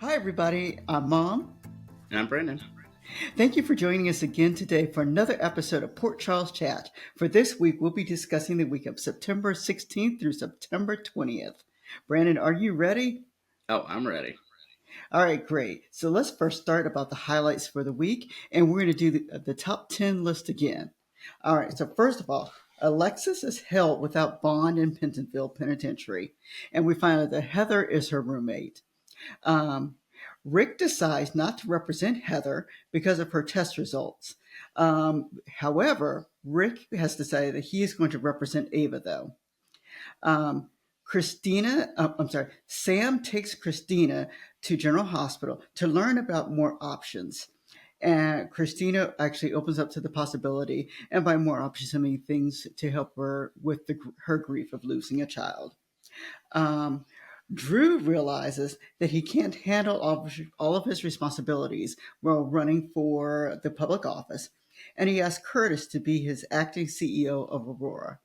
Hi, everybody. I'm Mom. And I'm Brandon. Thank you for joining us again today for another episode of Port Charles Chat. For this week, we'll be discussing the week of September 16th through September 20th. Brandon, are you ready? Oh, I'm ready. All right, great. So let's first start about the highlights for the week, and we're going to do the top 10 list again. All right, so first of all, Alexis is held without bond in Pentonville Penitentiary, and we find out that Heather is her roommate. Um, Rick decides not to represent Heather because of her test results. However, Rick has decided that he is going to represent Ava, though. Um, Sam takes Christina to General Hospital to learn about more options. And Christina actually opens up to the possibility, and by more options, I mean things to help her with her grief of losing a child. Um, Drew realizes that he can't handle all of his responsibilities while running for the public office, and he asks Curtis to be his acting CEO of Aurora.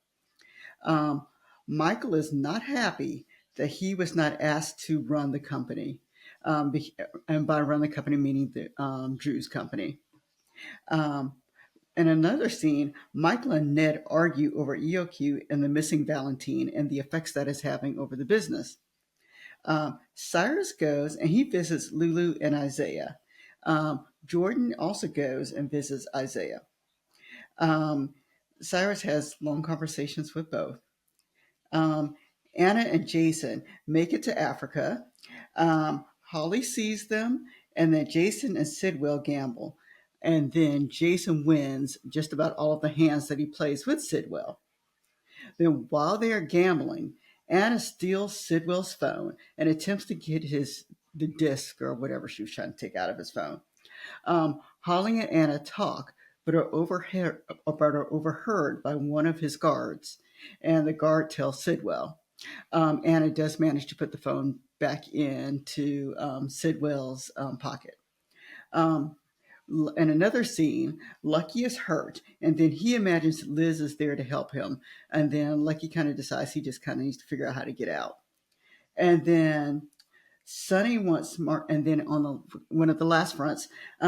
Um, Michael is not happy that he was not asked to run the company, and by run the company meaning Drew's company. Um, in another scene, Michael and Ned argue over EOQ and the missing Valentine and the effects that is having over the business. Cyrus goes and he visits Lulu and Isaiah. Jordan also goes and visits Isaiah. Um, Cyrus has long conversations with both. Um, Anna and Jason make it to Africa. Holly sees them, and then Jason and Sidwell gamble. And then Jason wins just about all of the hands that he plays with Sidwell. Then, while they are gambling, Anna steals Sidwell's phone and attempts to get the disc or whatever she was trying to take out of his phone. Holly and Anna talk, but are overheard by one of his guards, and the guard tells Sidwell. Anna does manage to put the phone back into Sidwell's pocket. Um, in another scene, Lucky is hurt, and then he imagines Liz is there to help him. And then Lucky kind of decides he just kind of needs to figure out how to get out. And then Sonny wants and then on one of the last fronts,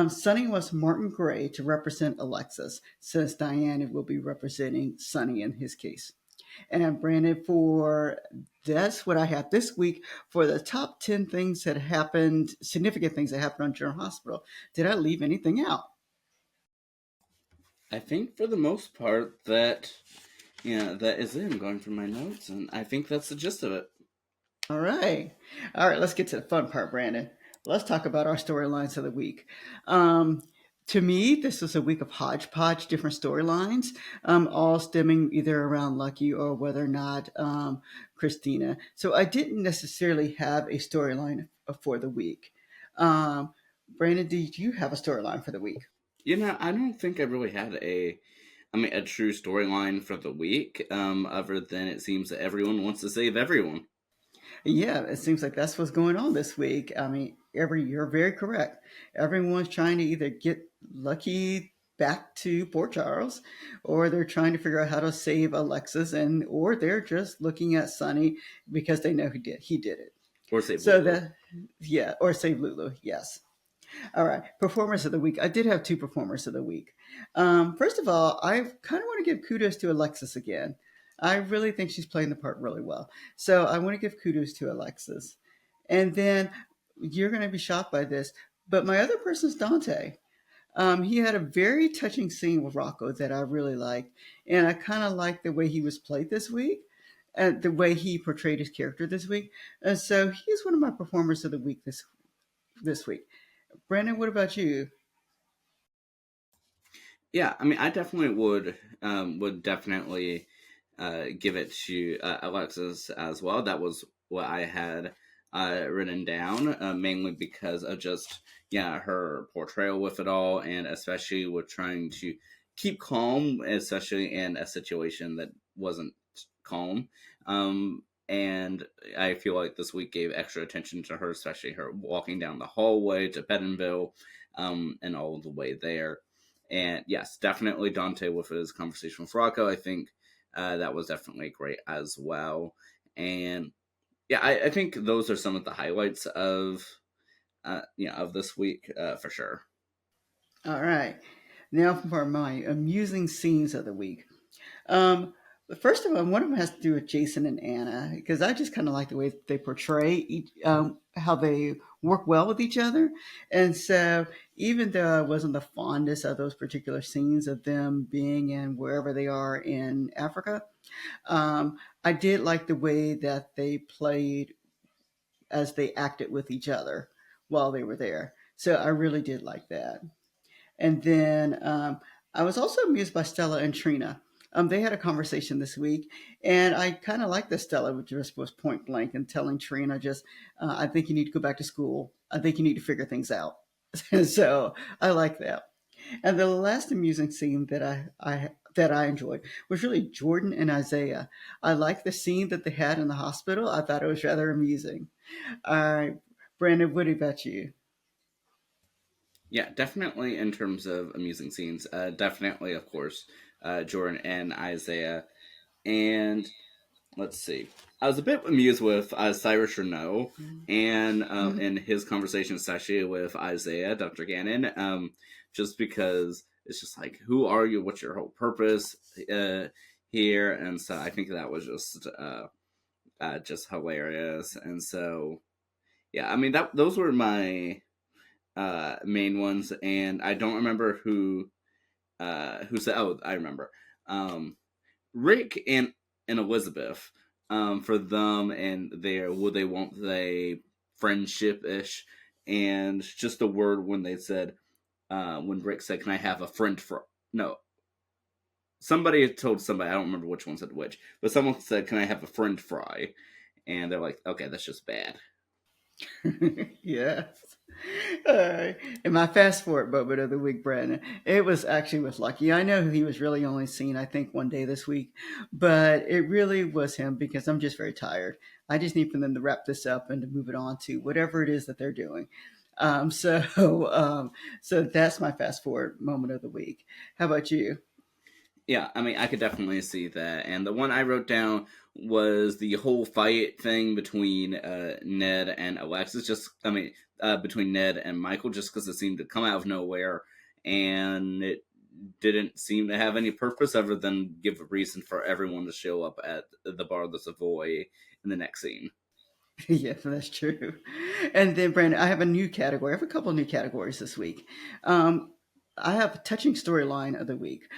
Sonny wants Martin Gray to represent Alexis, since Diane will be representing Sonny in his case. And Brandon, for that's what I have this week for the top 10 things that happened, significant things that happened on General Hospital. Did I leave anything out? I think for the most part that is it. I'm going through my notes, and I think that's the gist of it. All right. All right, let's get to the fun part, Brandon. Let's talk about our storylines of the week. Um, to me, this was a week of hodgepodge, different storylines, all stemming either around Lucky or whether or not Christina. So I didn't necessarily have a storyline for the week. Um, Brandon, did you have a storyline for the week? I don't think I really had a true storyline for the week. Other than it seems that everyone wants to save everyone. Yeah, it seems like that's what's going on this week. I mean, you're very correct. Everyone's trying to either get Lucky back to Port Charles, or they're trying to figure out how to save Alexis, and or they're just looking at Sonny because they know he did it. Or save So Lulu. that yeah, or save Lulu. Yes. All right, performers of the week. I did have two performers of the week. First of all, I kind of want to give kudos to Alexis again. I really think she's playing the part really well. So I want to give kudos to Alexis. And then you're going to be shocked by this, but my other person is Dante. He had a very touching scene with Rocco that I really liked, and I kind of liked the way he was played this week, and the way he portrayed his character this week. And so he's one of my performers of the week this week. Brandon, what about you? Yeah, I definitely would definitely give it to Alexis as well. That was what I had written down, mainly because of just her portrayal with it all, and especially with trying to keep calm, especially in a situation that wasn't calm. And I feel like this week gave extra attention to her, especially her walking down the hallway to Bentonville, and all the way there. And yes, definitely Dante with his conversation with Rocco. I think that was definitely great as well. And yeah, I think those are some of the highlights of of this week for sure. All right. Now for my amusing scenes of the week. Um, the first of them, one of them has to do with Jason and Anna because I just kind of like the way they portray how they work well with each other. And so, even though I wasn't the fondest of those particular scenes of them being in wherever they are in Africa, I did like the way that they played as they acted with each other while they were there. So I really did like that. And then I was also amused by Stella and Trina. They had a conversation this week, and I kind of like that Stella just was point blank and telling Trina just, I think you need to go back to school. I think you need to figure things out. So I like that. And the last amusing scene that I enjoyed was really Jordan and Isaiah. I like the scene that they had in the hospital. I thought it was rather amusing. All right, Brandon, what about you? Yeah, definitely in terms of amusing scenes. Definitely, of course, Jordan and Isaiah. And let's see. I was a bit amused with Cyrus Renault Mhm. and his conversation, especially with Isaiah, Dr. Gannon, just because it's just like, who are you? What's your whole purpose here? And so I think that was just hilarious. And so, yeah, I mean, those were my main ones. And I don't remember who said, oh, I remember. Um, Rick and Elizabeth, for them and their would they won't they friendship ish, and just a word when they said when Rick said, "Can I have a friend for?" No, somebody had told somebody, I don't remember which one said which, but someone said, "Can I have a friend fry?" And they're like, "Okay, that's just bad." Yes. All right. And my fast forward moment of the week, Brandon, it was actually with Lucky. I know he was really only seen, I think, one day this week, but it really was him because I'm just very tired. I just need for them to wrap this up and to move it on to whatever it is that they're doing. Um, so, um, so that's my fast forward moment of the week. How about you? Yeah, I mean, I could definitely see that. And the one I wrote down was the whole fight thing between Ned and Alexis. Just, I mean, between Ned and Michael, just because it seemed to come out of nowhere, and it didn't seem to have any purpose other than give a reason for everyone to show up at the bar of the Savoy in the next scene. Yes, that's true. And then, Brandon, I have a new category. I have a couple of new categories this week. Um, I have a touching storyline of the week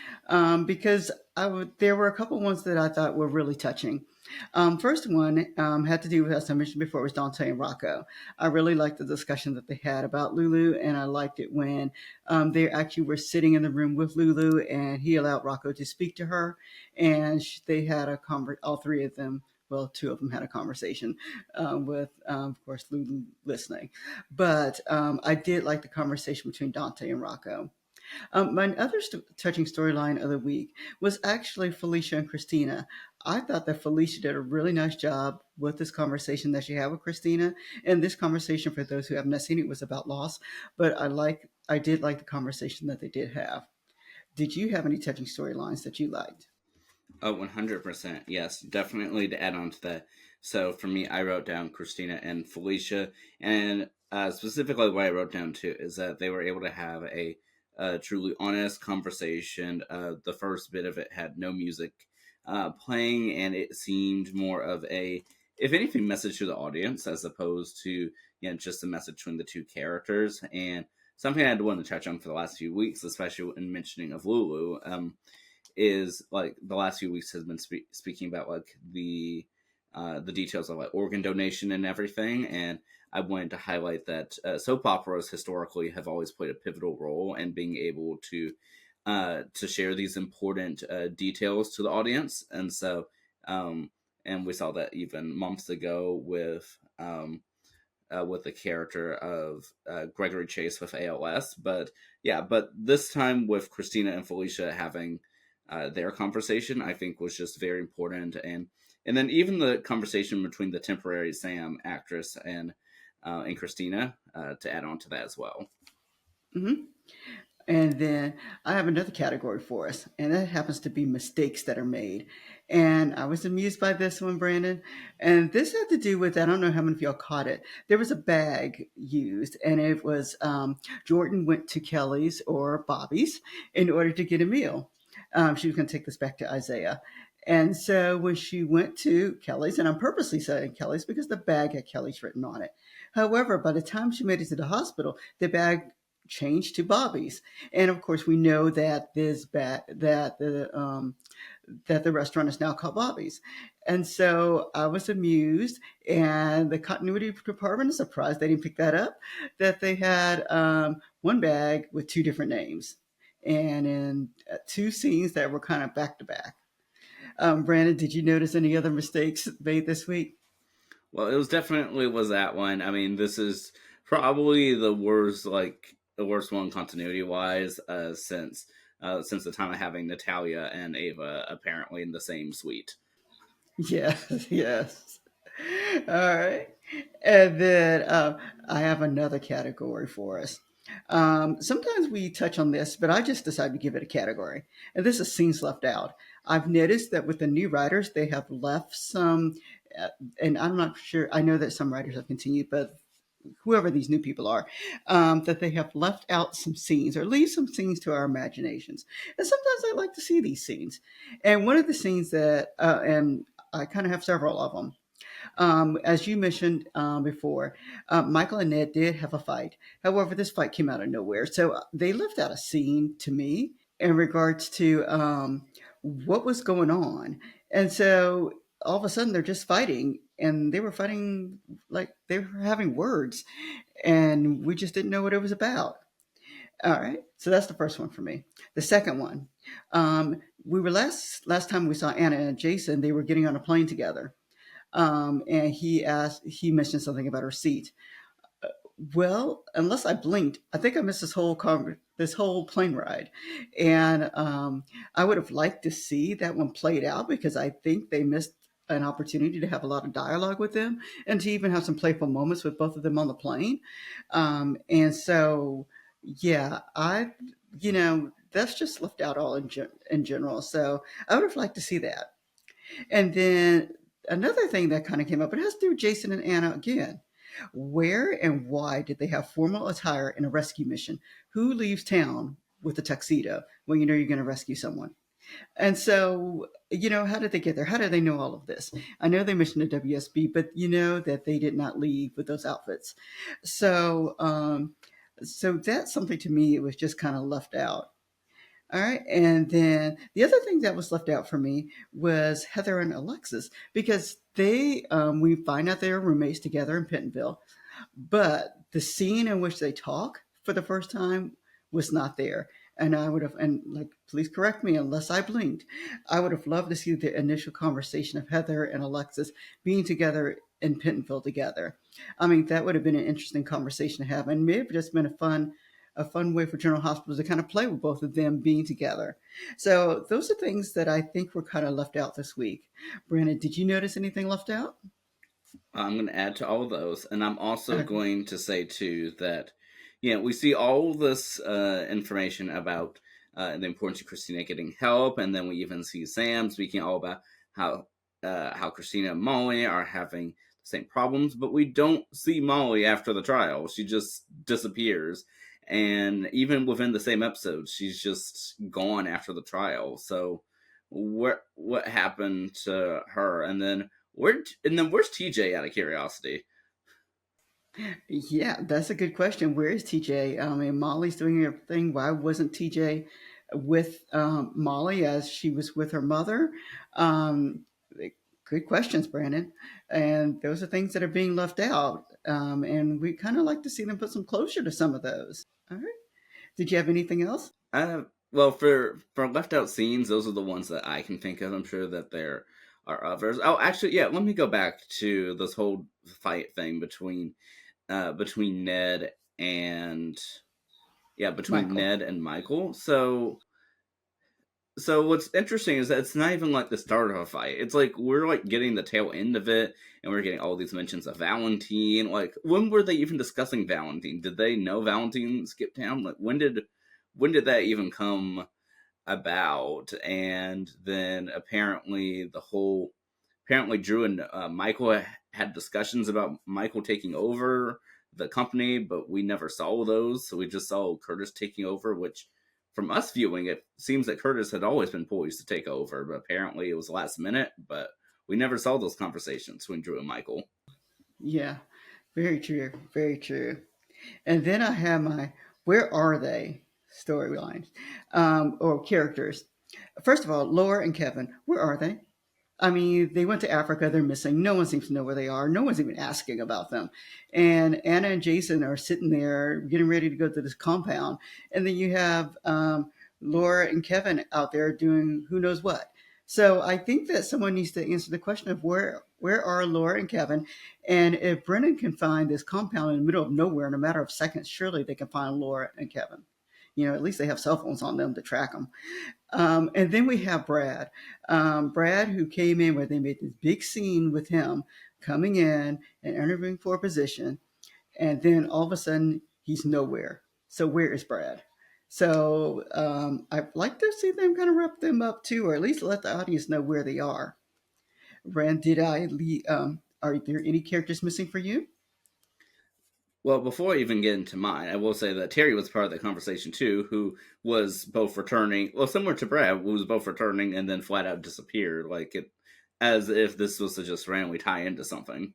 because there were a couple ones that I thought were really touching. First one had to do with, as I mentioned before, was Dante and Rocco. I really liked the discussion that they had about Lulu, and I liked it when they actually were sitting in the room with Lulu, and he allowed Rocco to speak to her, and they had all three of them. Well, two of them had a conversation with, of course, Lulu listening. But I did like the conversation between Dante and Rocco. My other touching storyline of the week was actually Felicia and Christina. I thought that Felicia did a really nice job with this conversation that she had with Christina. And this conversation, for those who have not seen it, was about loss. But I did like the conversation that they did have. Did you have any touching storylines that you liked? Oh, 100%. Yes, definitely to add on to that. So for me, I wrote down Christina and Felicia. And specifically, what I wrote down too is that they were able to have a truly honest conversation. The first bit of it had no music playing, and it seemed more of if anything, message to the audience as opposed to just a message between the two characters. And something I'd want to touch on for the last few weeks, especially in mentioning of Lulu. Is like the last few weeks has been speaking about like the details of like organ donation and everything, and I wanted to highlight that soap operas historically have always played a pivotal role in being able to share these important details to the audience. And so and we saw that even months ago with the character of Gregory Chase with ALS. But yeah, but this time with Christina and Felicia having their conversation, I think was just very important. And then even the conversation between the temporary Sam actress and Christina to add on to that as well. Hmm. And then I have another category for us, and that happens to be mistakes that are made. And I was amused by this one, Brandon. And this had to do with, I don't know how many of y'all caught it. There was a bag used, and it was Jordan went to Kelly's or Bobby's in order to get a meal. She was going to take this back to Isaiah. And so when she went to Kelly's, and I'm purposely saying Kelly's because the bag had Kelly's written on it. However, by the time she made it to the hospital, the bag changed to Bobby's. And of course, we know that that the restaurant is now called Bobby's. And so I was amused, and the continuity department is surprised they didn't pick that up. That they had one bag with two different names, and in two scenes that were kind of back to back. Brandon, did you notice any other mistakes made this week? Well, it was definitely was that one. I mean, this is probably the worst one continuity wise, since the time of having Natalia and Ava apparently in the same suite. Yes, yes. All right. And then I have another category for us. Sometimes we touch on this, but I just decided to give it a category. And this is scenes left out. I've noticed that with the new writers, they have left some, uh, and I'm not sure, I know that some writers have continued, but whoever these new people are, that they have left out some scenes or leave some scenes to our imaginations. And sometimes I like to see these scenes. And one of the scenes that, and I kind of have several of them. As you mentioned before, Michael and Ned did have a fight. However, this fight came out of nowhere. So they left out a scene to me in regards to what was going on. And so all of a sudden they're just fighting, and they were fighting like they were having words, and we just didn't know what it was about. All right, so that's the first one for me. The second one, we were last time we saw Anna and Jason, they were getting on a plane together, and he mentioned something about her seat. Well, unless I blinked, I think I missed this whole plane ride, and I would have liked to see that one played out because I think they missed an opportunity to have a lot of dialogue with them and to even have some playful moments with both of them on the plane. And so, yeah, that's just left out all in general. So I would have liked to see that. And then another thing that kind of came up, it has to do with Jason and Anna again. Where and why did they have formal attire in a rescue mission? Who leaves town with a tuxedo when you know you're going to rescue someone? And so, how did they get there? How did they know all of this? I know they mentioned the WSB, but you know that they did not leave with those outfits. So, so that's something to me. It was just kind of left out. All right. And then the other thing that was left out for me was Heather and Alexis because we find out they are roommates together in Pentonville, but the scene in which they talk for the first time was not there. And I would have, and like, please correct me unless I blinked, I would have loved to see the initial conversation of Heather and Alexis being together in Pentonville together. I mean, that would have been an interesting conversation to have, and may have just been a fun way for General Hospitals to kind of play with both of them being together. So those are things that I think were kind of left out this week. Brandon, did you notice anything left out? I'm going to add to all of those, and I'm also Uh, going to say too that, we see all this information about the importance of Christina getting help, and then we even see Sam speaking all about how Christina and Molly are having the same problems, but we don't see Molly after the trial. She just disappears, and even within the same episode, she's just gone after the trial. So, what happened to her? Where's TJ out of curiosity? Yeah, that's a good question. Where is TJ? I mean, Molly's doing her thing. Why wasn't TJ with Molly as she was with her mother? Um, Good questions, Brandon. And those are things that are being left out. And we kind of like to see them put some closure to some of those. All right. Did you have anything else? Well, for left out scenes, those are the ones that I can think of. I'm sure that there are others. Oh, actually, yeah. Let me go back to this whole fight thing between Ned and between Michael. Ned and Michael. So what's interesting is that it's not even like the start of a fight. It's like we're like getting the tail end of it, and we're getting all these mentions of Valentine. Like, when were they even discussing Valentine? Did they know Valentine skipped town? Like, when did that even come about? And then apparently Drew and Michael had discussions about Michael taking over the company, but we never saw those. So we just saw Curtis taking over, which from us viewing it seems that Curtis had always been poised to take over, but apparently it was last minute. But we never saw those conversations between Drew and Michael. Yeah, very true. Very true. And then I have my where are they storylines or characters. First of all, Laura and Kevin, where are they? I mean, they went to Africa. They're missing. No one seems to know where they are. No one's even asking about them. And Anna and Jason are sitting there getting ready to go to this compound. And then you have Laura and Kevin out there doing who knows what. So I think that someone needs to answer the question of where are Laura and Kevin? And if Brennan can find this compound in the middle of nowhere in a matter of seconds, surely they can find Laura and Kevin. You know, at least they have cell phones on them to track them. And then we have Brad. Brad, who came in where they made this big scene with him coming in and interviewing for a position. And then all of a sudden, he's nowhere. So, where is Brad? So, I'd like to see them kind of wrap them up too, or at least let the audience know where they are. Rand, are there any characters missing for you? Well, before I even get into mine, I will say that Terry was part of that conversation too, who was both returning, well, similar to Brad, who was both returning and then flat out disappeared, like it, as if this was to just randomly tie into something.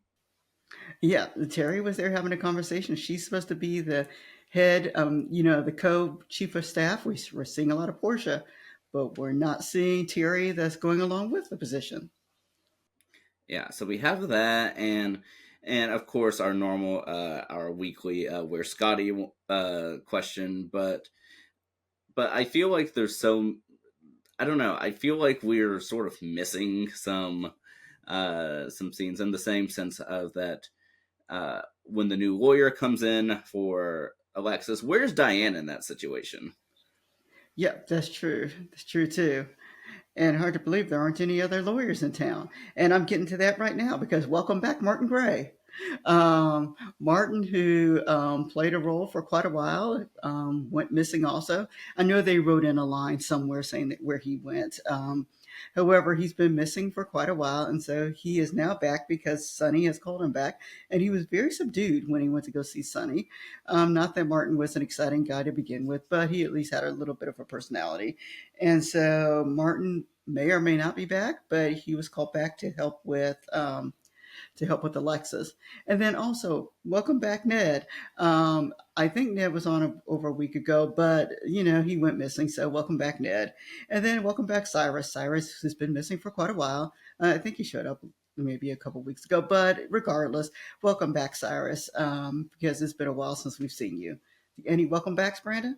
Yeah, Terry was there having a conversation. She's supposed to be the head, the co-chief of staff. We're seeing a lot of Portia, but we're not seeing Terry that's going along with the position. Yeah, so we have that, and of course our normal, our weekly, where Scotty question, but I feel like there's so, I don't know. I feel like we're sort of missing some scenes in the same sense of that when the new lawyer comes in for Alexis, where's Diane in that situation? Yep, that's true. That's true too. And hard to believe there aren't any other lawyers in town. And I'm getting to that right now because welcome back, Martin Gray. Martin, who played a role for quite a while, went missing also. I know they wrote in a line somewhere saying that where he went. However, he's been missing for quite a while, and so he is now back because Sonny has called him back. And he was very subdued when he went to go see Sonny. Not that Martin was an exciting guy to begin with, but he at least had a little bit of a personality. And so Martin may or may not be back, but he was called back to help with Alexis. And then also, welcome back, Ned. I think Ned was on over a week ago, but he went missing. So welcome back, Ned. And then welcome back, Cyrus. Cyrus has been missing for quite a while. I think he showed up maybe a couple weeks ago, but regardless, welcome back, Cyrus, because it's been a while since we've seen you. Any welcome backs, Brandon?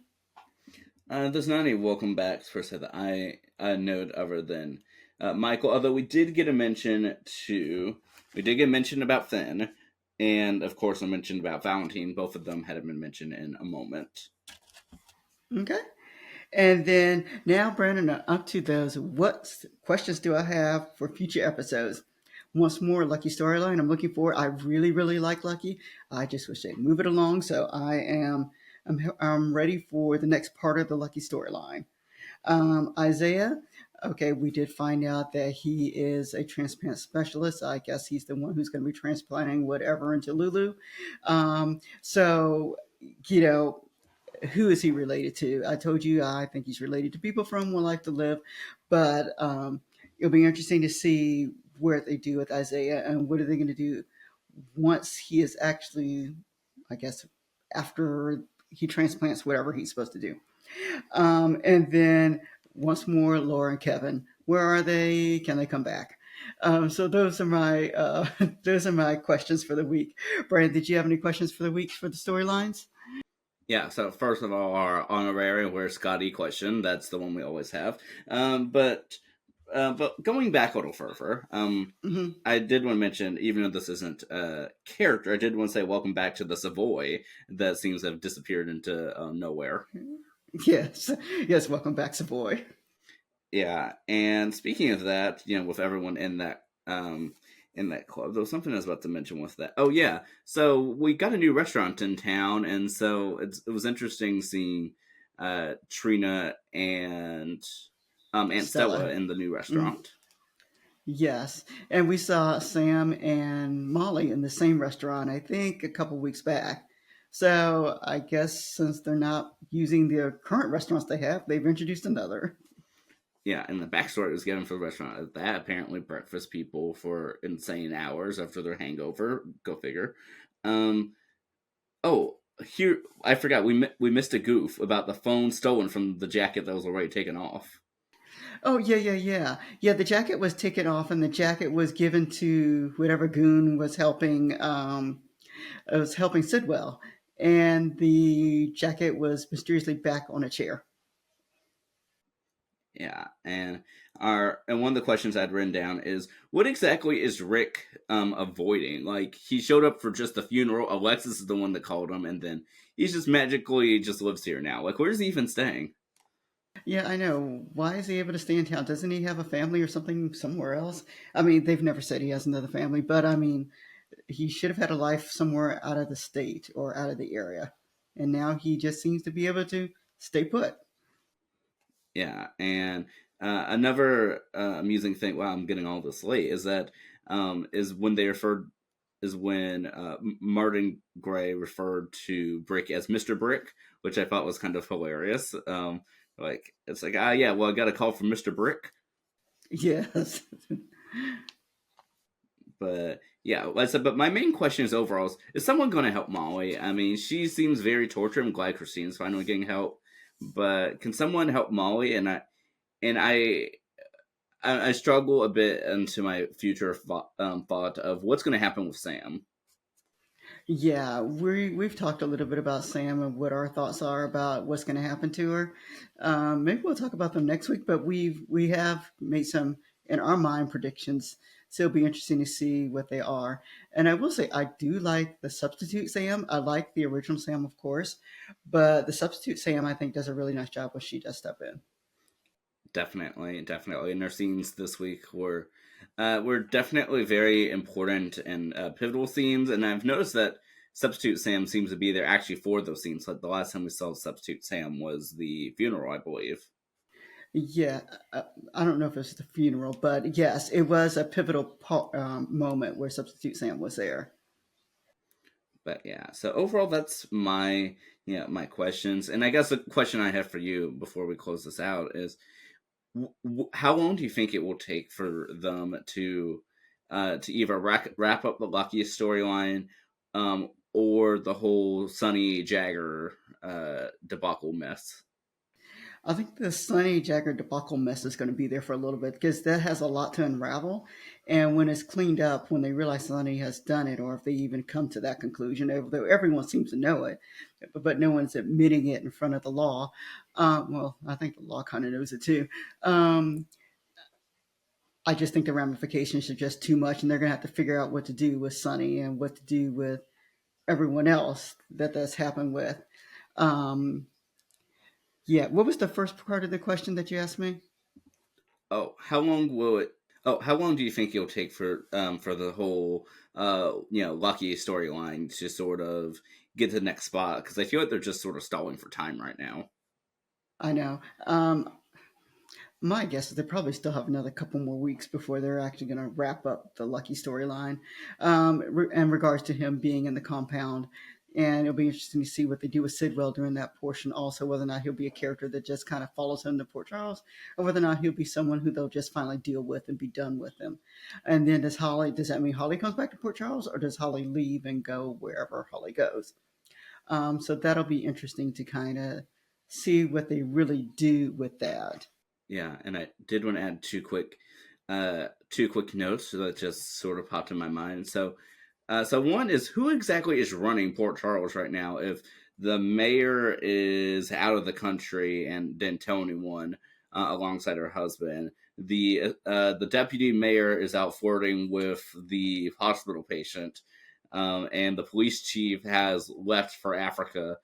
There's not any welcome backs per se that I note other than Michael. Although we did get mentioned about Finn, and of course I mentioned about Valentine. Both of them had been mentioned in a moment. Okay. And then now, Brandon, up to those. What questions do I have for future episodes? Once more, Lucky storyline. I'm looking forward. I really, really like Lucky. I just wish they'd move it along. So I'm ready for the next part of the Lucky storyline. Isaiah. Okay, we did find out that he is a transplant specialist. I guess he's the one who's going to be transplanting whatever into Lulu. So, you know, who is he related to? I told you I think he's related to people from One Life to Live, but it'll be interesting to see where they do with Isaiah and what are they going to do once he is actually, I guess, after he transplants whatever he's supposed to do. And then once more, Laura and Kevin. Where are they? Can they come back? So those are my those are my questions for the week. Brian, did you have any questions for the week for the storylines? Yeah, so first of all, our honorary where Scotty question. That's the one we always have. But going back a little further, Mm-hmm. I did want to mention, even though this isn't a character, I did want to say welcome back to the Savoy that seems to have disappeared into nowhere. Yes, yes. Welcome back, Savoy. Yeah, and speaking of that, with everyone in that club, there was something I was about to mention with that. Oh yeah, so we got a new restaurant in town, and so it was interesting seeing Trina and Aunt Stella Stella. in the new Mm, restaurant. yes, and we saw Sam and Molly in the same restaurant, I think, a couple weeks back. So I guess since they're not using the current restaurants they have, they've introduced another. Yeah, and the backstory was given for the restaurant that apparently breakfast people for insane hours after their hangover. Go figure. Um, oh, here I forgot we missed a goof about the phone stolen from the jacket that was already taken off. Oh yeah, yeah, yeah, yeah. The jacket was taken off, and the jacket was given to whatever goon was helping. Was helping Sidwell, and the jacket was mysteriously back on a chair. Yeah, and one of the questions I'd written down is what exactly is Rick avoiding? Like he showed up for just the funeral. Alexis is the one that called him, and then he's just magically just lives here now. Like where's he even staying? Yeah, I know. Why is he able to stay in town? Doesn't he have a family or something somewhere else? I mean, they've never said he has another family, but I mean, he should have had a life somewhere out of the state or out of the area. And now he just seems to be able to stay put. Yeah, and another amusing thing. Wow, I'm getting all this late. Is that is when they referred is when Martin Gray referred to Brick as Mister Brick, which I thought was kind of hilarious. Like it's like yeah, well I got a call from Mister Brick, Yes. but yeah, like I said. But my main question is overall: is someone going to help Molly? I mean, she seems very tortured. I'm glad Christine's finally getting help, but can someone help Molly? And I struggle a bit into my future thought of what's going to happen with Sam. Yeah, we've talked a little bit about Sam and what our thoughts are about what's going to happen to her. Maybe we'll talk about them next week, but we have made some in our mind predictions, so it'll be interesting to see what they are. And I will say I do like the substitute Sam. I like the original Sam, of course, but the substitute Sam I think does a really nice job when she does step in. Definitely, definitely. And our scenes this week were definitely very important and pivotal scenes. And I've noticed that Substitute Sam seems to be there actually for those scenes. Like the last time we saw Substitute Sam was the funeral, I believe. Yeah, I don't know if it's the funeral, but yes, it was a pivotal moment where substitute Sam was there. But yeah, so overall, that's my my questions. And I guess the question I have for you before we close this out is how long do you think it will take for them to either wrap up the luckiest storyline or the whole Sonny Jagger debacle mess? I think the Sonny Jagger debacle mess is going to be there for a little bit because that has a lot to unravel. And when it's cleaned up, when they realize Sonny has done it, or if they even come to that conclusion, although everyone seems to know it, but no one's admitting it in front of the law. Well, I think the law kind of knows it too. Um, I just think the ramifications are just too much, and they're going to have to figure out what to do with Sonny and what to do with everyone else that's happened with. Um, yeah, what was the first part of the question that you asked me? Oh, how long will it? Oh, how long do you think it'll take for the whole Lucky storyline to sort of get to the next spot? Because I feel like they're just sort of stalling for time right now. I know. My guess is they probably still have another couple more weeks before they're actually going to wrap up the Lucky storyline in regards to him being in the compound. And it'll be interesting to see what they do with Sidwell during that portion, also, whether or not he'll be a character that just kind of follows him to Port Charles, or whether or not he'll be someone who they'll just finally deal with and be done with him. And then does that mean Holly comes back to Port Charles, or does Holly leave and go wherever Holly goes? So that'll be interesting to kind of see what they really do with that. Yeah, and I did want to add two quick notes that just sort of popped in my mind. So one is who exactly is running Port Charles right now? If the mayor is out of the country and didn't tell anyone, alongside her husband, the deputy mayor is out flirting with the hospital patient, and the police chief has left for Africa.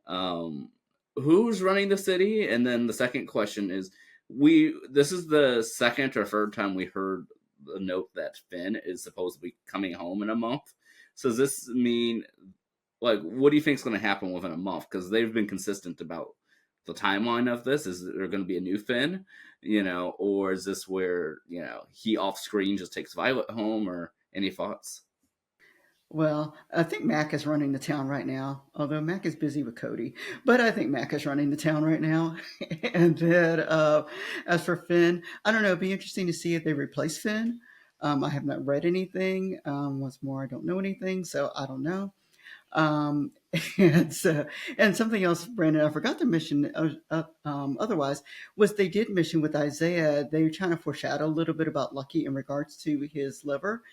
Um, who's running the city? And then the second question is we this is the second or third time we heard the note that Finn is supposed to be coming home in a month. So does this mean, like, what do you think is going to happen within a month? Because they've been consistent about the timeline of this? Is there going to be a new Finn, or is this where he off screen just takes Violet home? Or any thoughts? Well, I think Mac is running the town right now, although Mac is busy with Cody. But I think Mac is running the town right now. And then as for Finn, I don't know. It'd be interesting to see if they replace Finn. I have not read anything. What's more, I don't know anything, so I don't know. Um, and so, and something else, Brandon, I forgot to mention. Otherwise, was they did mention with Isaiah, they were trying to foreshadow a little bit about Lucky in regards to his liver,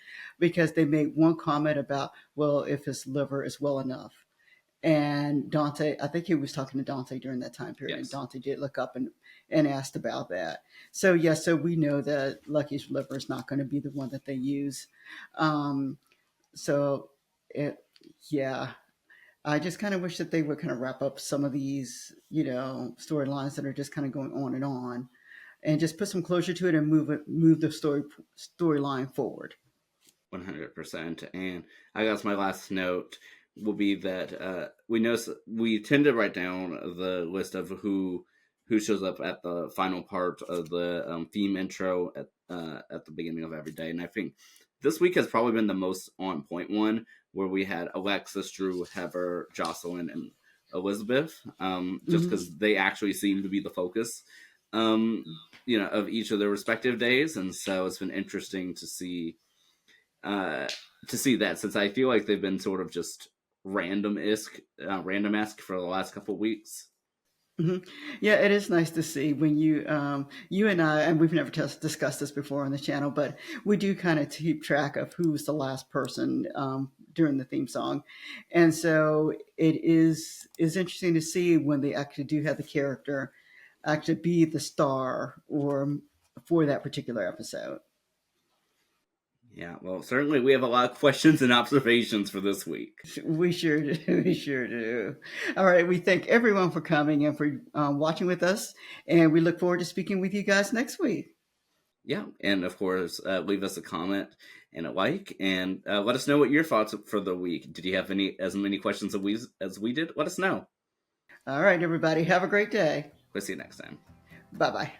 because they made one comment about, well, if his liver is well enough. And Dante, I think he was talking to Dante during that time period, and Yes. Dante did look up and asked about that. So yes, so we know that Lucky's liver is not going to be the one that they use. Um, so it, yeah, I just kind of wish that they would kind of wrap up some of these, storylines that are just kind of going on, and just put some closure to it and move the storyline forward. 100%. And I guess my last note will be that we tend to write down the list of who shows up at the final part of the theme intro at the beginning of every day. And I think this week has probably been the most on point one, where we had Alexis, Drew, Heather, Jocelyn, and Elizabeth, just Mm-hmm. because they actually seem to be the focus, um, of each of their respective days. And so it's been interesting uh, to see that, since I feel like they've been sort of just random-esque for the last couple of weeks. Hmm. Yeah, it is nice to see when you and I, and we've never discussed this before on the channel, but we do kind of keep track of who's the last person during the theme song, and so it is interesting to see when they actually do have the character actually be the star or for that particular episode. Yeah, well, certainly we have a lot of questions and observations for this week. We sure do. We sure do. All right. We thank everyone for coming and for watching with us. And we look forward to speaking with you guys next week. Yeah, and of course, leave us a comment and a like, and let us know what your thoughts for the week. Did you have as many questions as we did? Let us know. All right, everybody. Have a great day. We'll see you next time. Bye bye.